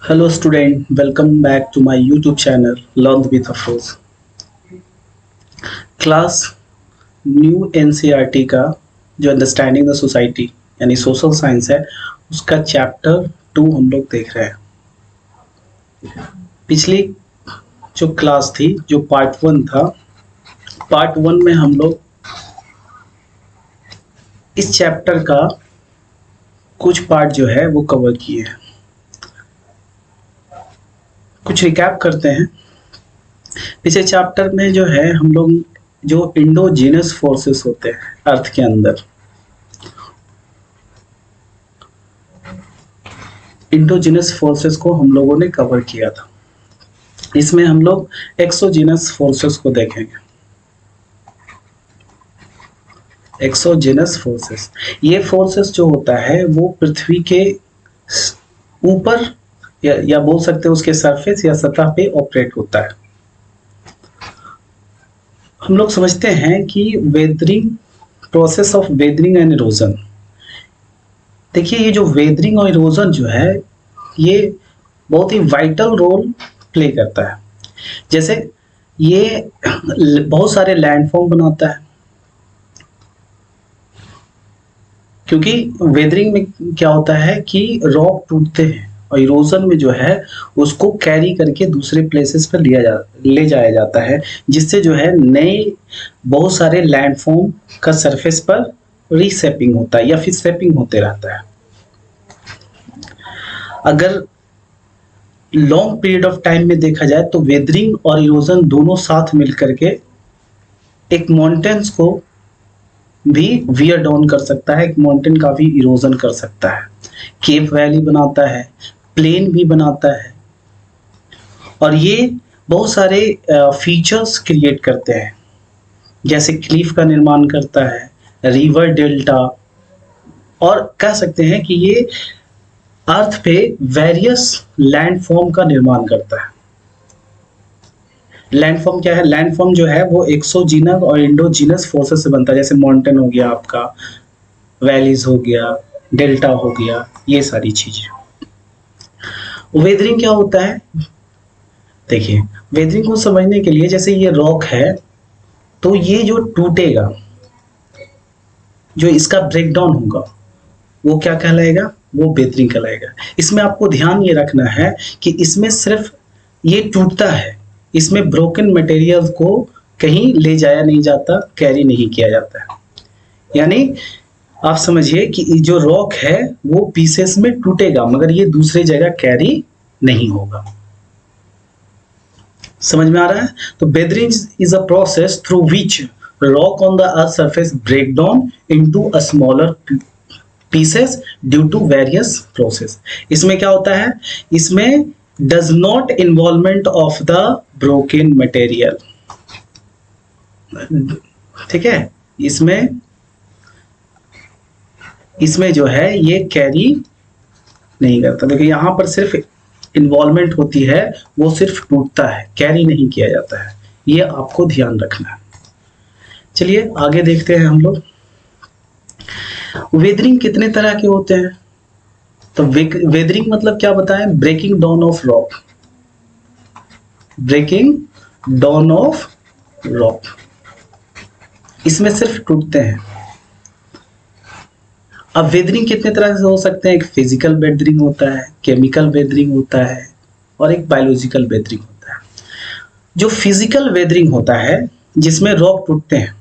Hello student, welcome back to my YouTube channel Learn with Afroz. Class new NCERT का जो understanding the society यानी social science है उसका chapter 2 हम लोग देख रहे हैं। पिछली जो क्लास थी जो पार्ट 1 था, पार्ट 1 में हम लोग इस चैप्टर का कुछ पार्ट जो है वो कवर किए हैं। कुछ रिकैप करते हैं। पिछले चैप्टर में जो है हम लोग जो इंडोजीनस फोर्सेस होते हैं अर्थ के अंदर, इंडोजीनस फोर्सेस को हम लोगों ने कवर किया था। इसमें हम लोग एक्सोजीनस फोर्सेस को देखेंगे। एक्सोजीनस फोर्सेस, ये फोर्सेस जो होता है वो पृथ्वी के ऊपर या बोल सकते हैं उसके सरफेस या सतह पे ऑपरेट होता है। हम लोग समझते हैं कि weathering, process of weathering and erosion. देखिए ये जो वेदरिंग और इरोजन जो है ये बहुत ही वाइटल रोल प्ले करता है। जैसे ये बहुत सारे लैंडफॉर्म बनाता है, क्योंकि वेदरिंग में क्या होता है कि रॉक टूटते हैं और इरोजन में जो है उसको कैरी करके दूसरे प्लेसेस पर ले जाया जाता है, जिससे जो है नए बहुत सारे लैंडफॉर्म का सरफेस पर रीसेपिंग होता है या फिर सेपिंग होते रहता है। अगर लॉन्ग पीरियड ऑफ टाइम में देखा जाए तो वेदरिंग और इरोजन दोनों साथ मिलकर के एक माउंटेन्स को भी वियर डाउन कर सकता है, एक माउंटेन का भी इरोजन कर सकता है, केप वैली बनाता है, प्लेन भी बनाता है और ये बहुत सारे फीचर्स क्रिएट करते हैं, जैसे क्लिफ का निर्माण करता है, रिवर डेल्टा, और कह सकते हैं कि ये अर्थ पे वेरियस लैंडफॉर्म का निर्माण करता है। लैंडफॉर्म क्या है? लैंडफॉर्म जो है वो एक्सोजीनस और इंडोजीनस फोर्सेस से बनता है, जैसे माउंटेन हो गया, आपका वैलीज हो गया, डेल्टा हो गया, ये सारी चीजें। वेदरिंग क्या होता है? देखिए वेदरिंग को समझने के लिए, जैसे ये रॉक है तो ये जो टूटेगा, जो इसका ब्रेकडाउन होगा वो क्या कहलाएगा? वो वेदरिंग कहलाएगा। इसमें आपको ध्यान ये रखना है कि इसमें सिर्फ ये टूटता है, इसमें ब्रोकन मटेरियल को कहीं ले जाया नहीं जाता, कैरी नहीं किया जाता है। यानी आप समझिए कि जो रॉक है वो पीसेस में टूटेगा मगर ये दूसरी जगह कैरी नहीं होगा। समझ में आ रहा है? तो weathering is a process through which rock on the earth surface break down into a smaller pieces due to various process. इसमें क्या होता है? इसमें does not involvement of the broken material. ठीक है, इसमें जो है ये कैरी नहीं करता। देखिए यहाँ पर सिर्फ इन्वॉल्वमेंट होती है, वो सिर्फ टूटता है, कैरी नहीं किया जाता है। ये आपको ध्यान रखना है। चलिए आगे देखते हैं हम लोग। वेदरिंग कितने तरह के होते हैं? तो वेदरिंग मतलब क्या बताएं? Breaking down of rock. Breaking down of rock, इसमें सिर्फ टूटते हैं। अब वेदरिंग कितने तरह से हो सकते हैं? एक फिजिकल वेदरिंग होता है, केमिकल वेदरिंग होता है और एक बायोलॉजिकल वेदरिंग होता है। जो फिजिकल वेदरिंग होता है जिसमें रॉक टूटते हैं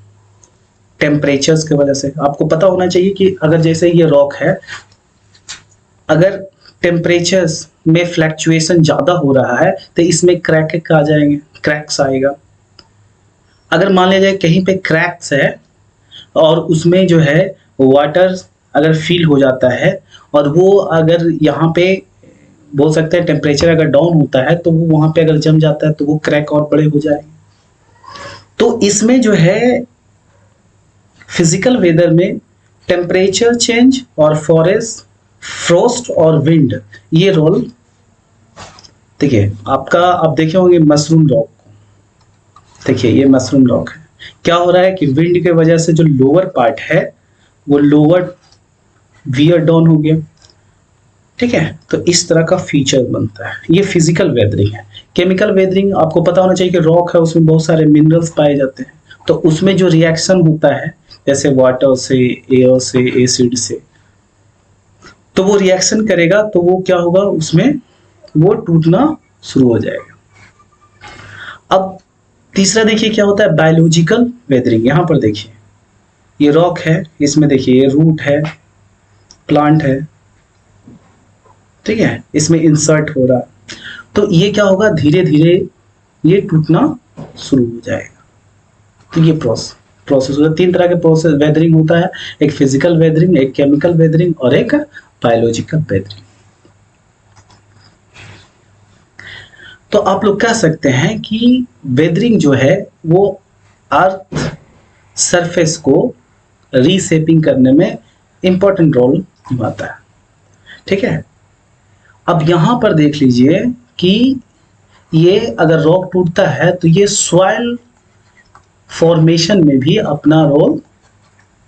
टेम्परेचर्स की वजह से। आपको पता होना चाहिए कि अगर जैसे ये रॉक है, अगर टेम्परेचर्स में फ्लैक्चुएशन ज्यादा हो रहा है तो इसमें क्रैक आ जाएंगे, क्रैक्स आएगा। अगर मान लिया जाए कहीं पे क्रैक्स है और उसमें जो है वाटर अगर फील हो जाता है और वो अगर यहाँ पे बोल सकते हैं टेम्परेचर अगर डाउन होता है तो वो वहां पे अगर जम जाता है तो वो क्रैक और बड़े हो जाएंगे। तो इसमें जो है फिजिकल वेदर में टेम्परेचर चेंज और फॉरेस्ट, फ्रोस्ट और विंड ये रोल। देखिए आपका, आप देखे होंगे मशरूम रॉक। देखिए ये मशरूम रॉक है। क्या हो रहा है कि विंड के वजह से जो लोअर पार्ट है वो लोअर वियर डाउन हो गया, ठीक है, तो इस तरह का फीचर बनता है। ये फिजिकल वेदरिंग है। केमिकल वेदरिंग आपको पता होना चाहिए कि रॉक है, उसमें बहुत सारे मिनरल्स पाए जाते हैं, तो उसमें जो रिएक्शन होता है जैसे वाटर से, एयर से, एसिड से, तो वो रिएक्शन करेगा तो वो क्या होगा, उसमें वो टूटना शुरू हो जाएगा। अब तीसरा देखिए क्या होता है, बायोलॉजिकल वेदरिंग। यहां पर देखिए ये रॉक है, इसमें देखिए ये रूट है, प्लांट है, ठीक है, इसमें इंसर्ट हो रहा, तो ये क्या होगा, धीरे धीरे ये टूटना शुरू हो जाएगा। तो ये प्रोसेस होता है। 3 तरह के प्रोसेस वेदरिंग होता है, एक फिजिकल वेदरिंग, एक केमिकल वेदरिंग और एक बायोलॉजिकल वेदरिंग। तो आप लोग कह सकते हैं कि वेदरिंग जो है वो अर्थ सरफेस को रीशेपिंग करने में इंपॉर्टेंट रोल निभाता है। ठीक है, अब यहां पर देख लीजिए कि ये अगर रॉक टूटता है तो ये सॉइल फॉर्मेशन में भी अपना रोल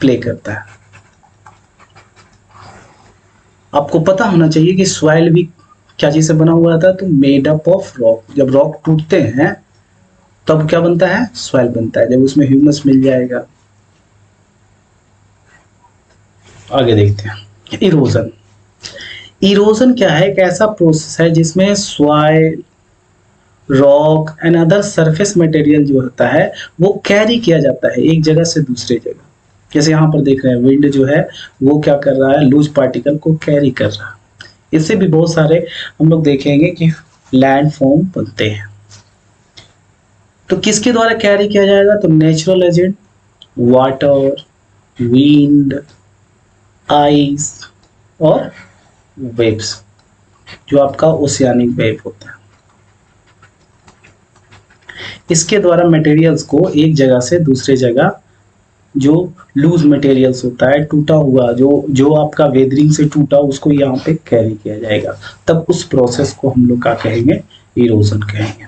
प्ले करता है। आपको पता होना चाहिए कि सॉइल भी क्या चीज से बना हुआ था, तो मेड अप ऑफ रॉक। जब रॉक टूटते हैं तब क्या बनता है, सॉइल बनता है, जब उसमें ह्यूमस मिल जाएगा। आगे देखते हैं इरोजन। इरोजन क्या है, एक ऐसा प्रोसेस है जिसमें soil, rock and other surface material जो होता है वो कैरी किया जाता है एक जगह से दूसरे जगह। जैसे यहाँ पर देख रहे हैं विंड जो है वो क्या कर रहा है, लूज पार्टिकल को कैरी कर रहा है। इससे भी बहुत सारे हम लोग देखेंगे कि लैंड फॉर्म बनते हैं। तो किसके द्वारा कैरी किया जाएगा, तो natural agent, water, wind, ice और वेव्स, जो आपका ओशियानिक वेव होता है। इसके द्वारा मटेरियल्स को एक जगह से दूसरे जगह, जो लूज मटेरियल्स होता है, टूटा हुआ जो आपका वेदरिंग से टूटा, उसको यहाँ पे कैरी किया जाएगा। तब उस प्रोसेस को हम लोग क्या कहेंगे, इरोजन कहेंगे।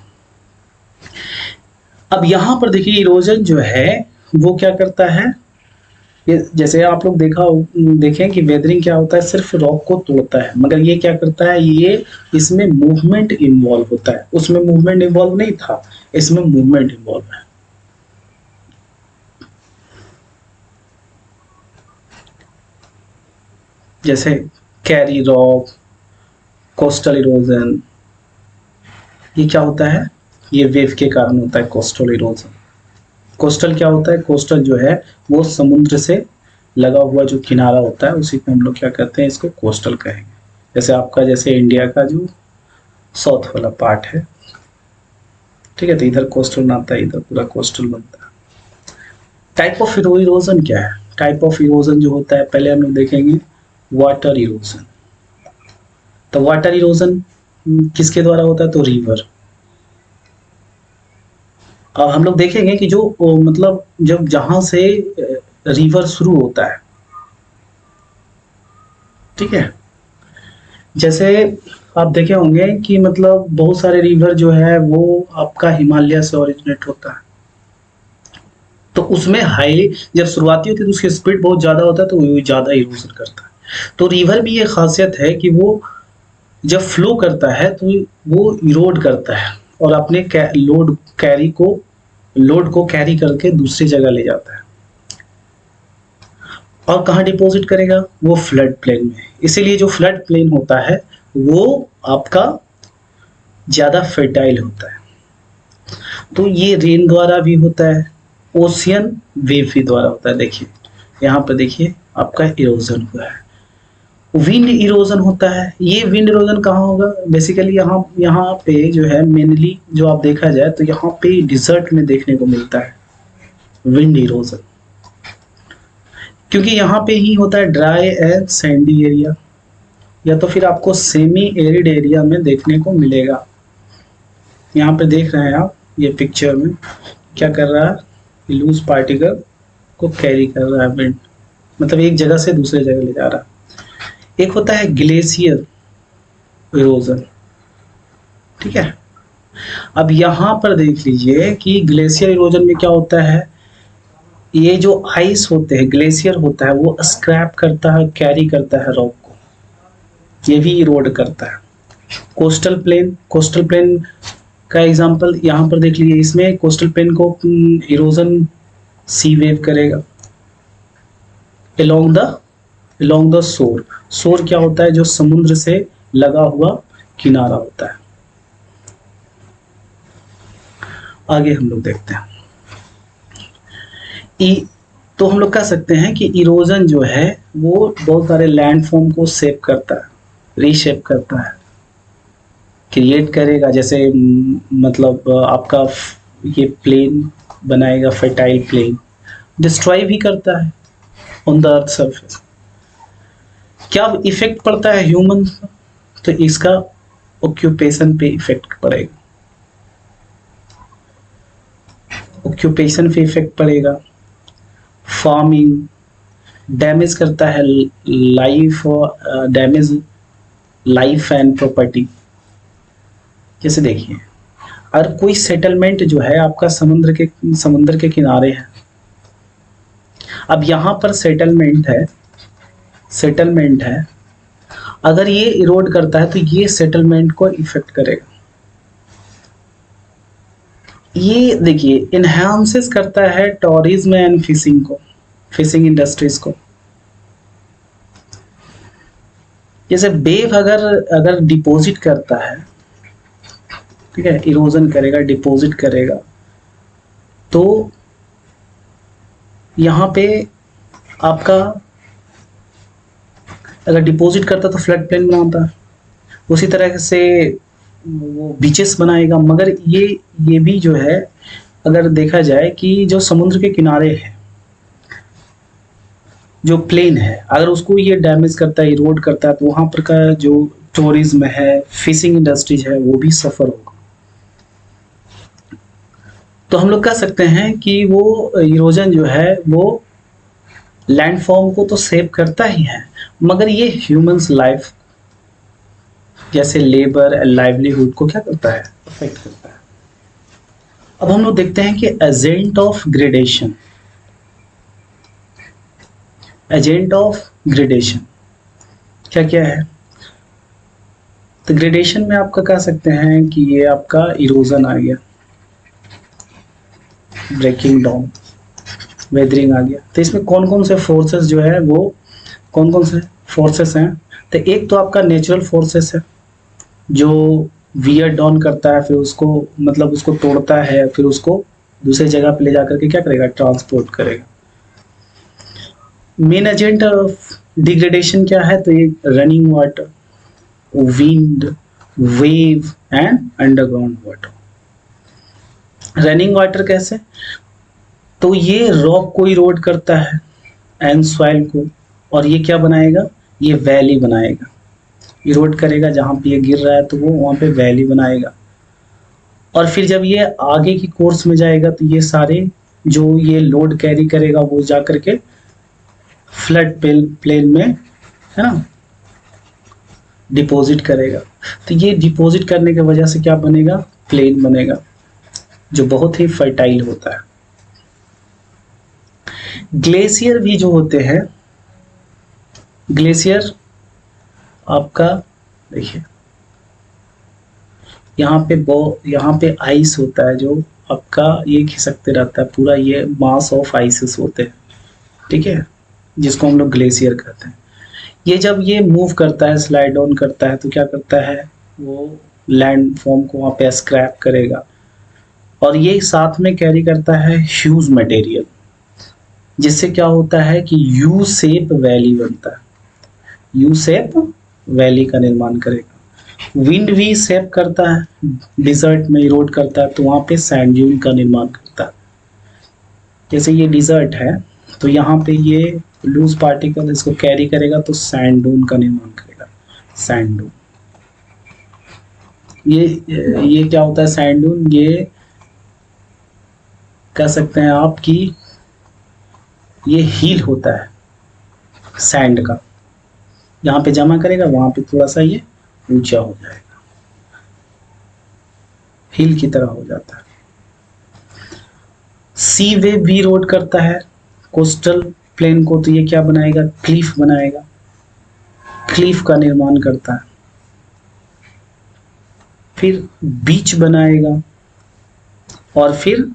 अब यहाँ पर देखिए इरोजन जो है वो क्या करता है, ये जैसे आप लोग देखें कि वेदरिंग क्या होता है, सिर्फ रॉक को तोड़ता है, मगर ये क्या करता है, ये इसमें मूवमेंट इन्वॉल्व होता है। उसमें मूवमेंट इन्वॉल्व नहीं था, इसमें मूवमेंट इन्वॉल्व है। जैसे कैरी रॉक, कोस्टल इरोजन, ये क्या होता है, ये वेव के कारण होता है कोस्टल इरोजन। कोस्टल क्या होता है, कोस्टल जो है वो समुद्र से लगा हुआ जो किनारा होता है उसी को हम लोग क्या कहते हैं, इसको कोस्टल कहेंगे। जैसे आपका जैसे इंडिया का जो साउथ वाला पार्ट है, ठीक है, तो इधर कोस्टल बनता है, इधर पूरा कोस्टल बनता है। टाइप ऑफ इरोजन क्या है, टाइप ऑफ इरोजन जो होता है पहले हम लोग देखेंगे वाटर इरोजन। तो वाटर इरोजन किसके द्वारा होता है, तो रिवर। अब हम लोग देखेंगे कि जो मतलब जब जहां से रिवर शुरू होता है, ठीक है, जैसे आप देखे होंगे कि मतलब बहुत सारे रिवर जो है वो आपका हिमालय से ओरिजिनेट होता है। तो उसमें हाई जब शुरुआती होती है तो उसकी स्पीड बहुत ज्यादा होता है, तो वो ज्यादा इरोजन करता है। तो रिवर भी ये खासियत है कि वो जब फ्लो करता है तो वो इरोड करता है और अपने लोड को कैरी करके दूसरी जगह ले जाता है। और कहाँ डिपॉजिट करेगा, वो फ्लड प्लेन में। इसीलिए जो फ्लड प्लेन होता है वो आपका ज्यादा फर्टाइल होता है। तो ये रेन द्वारा भी होता है, ओशियन वेव भी द्वारा होता है। देखिए यहाँ पर देखिए आपका इरोजन हुआ है। विंड इरोजन होता है। ये विंड इरोजन कहाँ होगा, बेसिकली यहाँ पे जो है मेनली जो आप देखा जाए तो यहाँ पे डिजर्ट में देखने को मिलता है विंड इरोजन, क्योंकि यहाँ पे ही होता है ड्राई एंड सैंडी एरिया, या तो फिर आपको सेमी एरिड एरिया में देखने को मिलेगा। यहाँ पे देख रहे हैं आप ये पिक्चर में क्या कर रहा है, लूज पार्टिकल को कैरी कर रहा है विंड, मतलब एक जगह से दूसरे जगह ले जा रहा है। एक होता है ग्लेशियर इरोजन, ठीक है। अब यहां पर देख लीजिए कि ग्लेशियर इरोजन में क्या होता है, ये जो आइस होते हैं, ग्लेशियर होता है, वो स्क्रैप करता है, कैरी करता है रॉक को, ये भी इरोड करता है। कोस्टल प्लेन का एग्जांपल यहाँ पर देख लीजिए, इसमें कोस्टल प्लेन को इरोजन सी वेव करेगा along द शोर क्या होता है, जो समुद्र से लगा हुआ किनारा होता है। आगे हम लोग देखते हैं तो हम लोग कह सकते हैं कि इरोजन जो है वो बहुत सारे लैंडफॉर्म को शेप करता है, रीशेप करता है, क्रिएट करेगा। जैसे मतलब आपका ये प्लेन बनाएगा, फर्टाइल प्लेन, डिस्ट्रॉय भी करता है ऑन द अर्थ सरफेस। क्या इफेक्ट पड़ता है ह्यूमन, तो इसका ऑक्यूपेशन पे इफेक्ट पड़ेगा, ऑक्यूपेशन पे इफेक्ट पड़ेगा। फार्मिंग डैमेज करता है लाइफ एंड प्रॉपर्टी। जैसे देखिए, अगर कोई सेटलमेंट जो है आपका समुद्र के किनारे है, अब यहाँ पर सेटलमेंट है, अगर ये इरोड करता है तो ये सेटलमेंट को इफेक्ट करेगा। ये देखिए इनहांसेस करता है टूरिज्म एंड फिशिंग इंडस्ट्रीज को। जैसे वेव अगर डिपॉजिट करता है, ठीक है, इरोजन करेगा, डिपॉजिट करेगा, तो यहाँ पे आपका अगर डिपॉजिट करता तो फ्लड प्लेन बनाता, उसी तरह से वो बीचेस बनाएगा। मगर ये भी जो है, अगर देखा जाए कि जो समुद्र के किनारे है, जो प्लेन है, अगर उसको ये डैमेज करता है, इरोड करता है, तो वहां पर का जो टूरिज्म है, फिशिंग इंडस्ट्रीज है, वो भी सफर होगा। तो हम लोग कह सकते हैं कि वो इरोजन जो है वो लैंडफॉर्म को तो सेव करता ही है, मगर ये ह्यूमंस लाइफ जैसे लेबर एंड लाइवलीहुड को क्या करता है, अफेक्ट करता है। अब हम लोग देखते हैं कि एजेंट ऑफ ग्रेडेशन क्या क्या है। तो ग्रेडेशन में आपका कह सकते हैं कि ये आपका इरोजन आ गया, ब्रेकिंग डाउन, वेदरिंग आ गया। तो इसमें कौन कौन से फोर्सेस जो है वो कौन कौन से फोर्सेस हैं, तो एक तो आपका नेचुरल फोर्सेस है जो वियर डाउन करता है, फिर उसको मतलब उसको तोड़ता है, फिर उसको दूसरी जगह पे ले जाकर के क्या करेगा, ट्रांसपोर्ट करेगा। मेन एजेंट ऑफ डिग्रेडेशन क्या है, तो ये running water, wind, wave and underground water. Running water कैसे, तो ये रॉक को इरोड करता है एंड सॉइल को, और ये क्या बनाएगा, ये वैली बनाएगा, इरोड करेगा। जहाँ पे ये गिर रहा है तो वो वहाँ पे वैली बनाएगा। और फिर जब ये आगे की कोर्स में जाएगा तो ये सारे जो ये लोड कैरी करेगा वो जा करके फ्लड प्लेन में, है ना, डिपॉजिट करेगा। तो ये डिपॉजिट करने की वजह से क्या बनेगा, प्लेन बनेगा, जो बहुत ही फर्टाइल होता है। ग्लेशियर भी जो होते हैं, ग्लेशियर आपका देखिए यहाँ पे आइस होता है जो आपका ये खिसकते रहता है, पूरा ये मास ऑफ आइसेस होते हैं, ठीक है, जिसको हम लोग ग्लेशियर कहते हैं। ये जब ये मूव करता है, स्लाइड डाउन करता है, तो क्या करता है, वो लैंड फॉर्म को वहाँ पे स्क्रैप करेगा, और ये साथ में कैरी करता है ह्यूज मटेरियल, जिससे क्या होता है कि यू शेप वैली बनता है, यू शेप वैली का निर्माण करेगा। विंड भी शेप करता है, डिजर्ट में इरोड करता है, तो वहाँ पे सैंड ड्यून का निर्माण करता है। जैसे ये डिजर्ट है तो यहाँ पे ये लूज पार्टिकल इसको कैरी करेगा तो सैंड डून का निर्माण करेगा, सैंड डून। ये क्या होता है सैंड डून, ये कह सकते हैं आप कि ये हील होता है सैंड का, जहाँ पे जमा करेगा वहां पे थोड़ा सा ये ऊंचा हो जाएगा, हिल की तरह हो जाता है। सी वेव भी इरोड करता है कोस्टल प्लेन को, तो ये क्या बनाएगा, क्लिफ बनाएगा। क्लीफ का निर्माण करता है, फिर बीच बनाएगा और फिर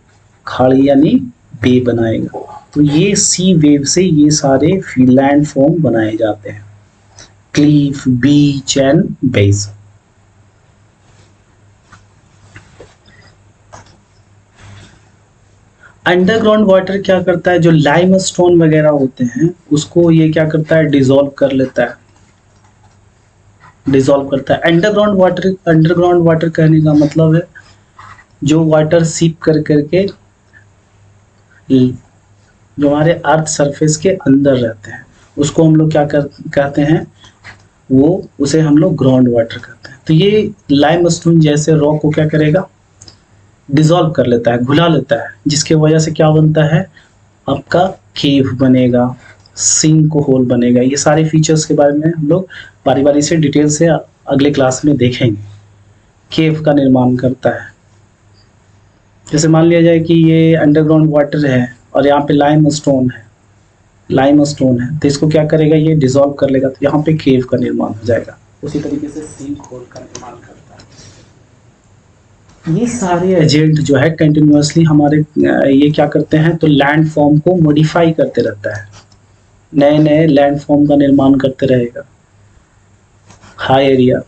खाड़ी यानी बे बनाएगा। तो ये सी वेव से ये सारे लैंड फॉर्म बनाए जाते हैं, Cleef, beach and base. Underground water क्या करता है, जो लाइमस्टोन वगैरह होते हैं उसको ये क्या करता है, डिसॉल्व कर लेता है, डिसॉल्व करता है। अंडरग्राउंड वाटर कहने का मतलब है जो वाटर सीप कर करके जो हमारे अर्थ सरफेस के अंदर रहते हैं उसको हम लोग क्या कहते हैं, वो उसे हम लोग ग्राउंड वाटर कहते हैं। तो ये लाइमस्टोन जैसे रॉक को क्या करेगा, डिसॉल्व कर लेता है, घुला लेता है, जिसके वजह से क्या बनता है, आपका केव बनेगा, सिंक होल बनेगा। ये सारे फीचर्स के बारे में हम लोग बारी बारी से डिटेल से अगले क्लास में देखेंगे। केव का निर्माण करता है, जैसे मान लिया जाए कि ये अंडरग्राउंड वाटर है और यहाँ पे लाइमस्टोन है, तो इसको क्या करेगा, ये डिसॉल्व कर लेगा, तो यहाँ पे केव का निर्माण हो जाएगा। उसी तरीके से सिंक होल का निर्माण करता है। ये सारे एजेंट जो है कंटिन्यूअसली हमारे ये क्या करते हैं, तो लैंड फॉर्म को मॉडिफाई करते रहता है, नए नए लैंड फॉर्म का निर्माण करते रहेगा। हाई एरिया,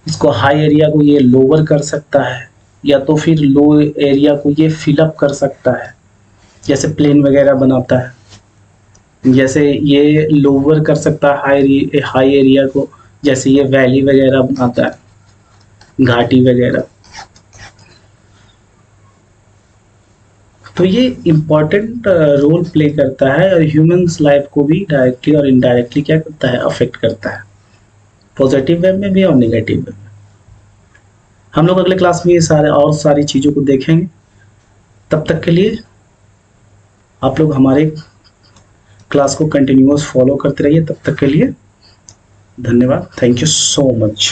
इसको हाई एरिया को ये लोअर कर सकता है, या तो फिर लो एरिया को ये फिलअप कर सकता है, जैसे प्लेन वगैरह बनाता है, जैसे ये लोअर कर सकता है हाई एरिया को, जैसे ये वैली वगैरह बनाता है, घाटी वगैरह। तो ये इम्पोर्टेंट रोल प्ले करता है और ह्यूमंस लाइफ को भी डायरेक्टली और इनडायरेक्टली क्या करता है, अफेक्ट करता है, पॉजिटिव वे में भी और नेगेटिव वे में। हम लोग अगले क्लास में ये सारी चीज़ों को देखेंगे। तब तक के लिए आप लोग हमारे क्लास को कंटिन्यूअस फॉलो करते रहिए। तब तक के लिए धन्यवाद। Thank you so much.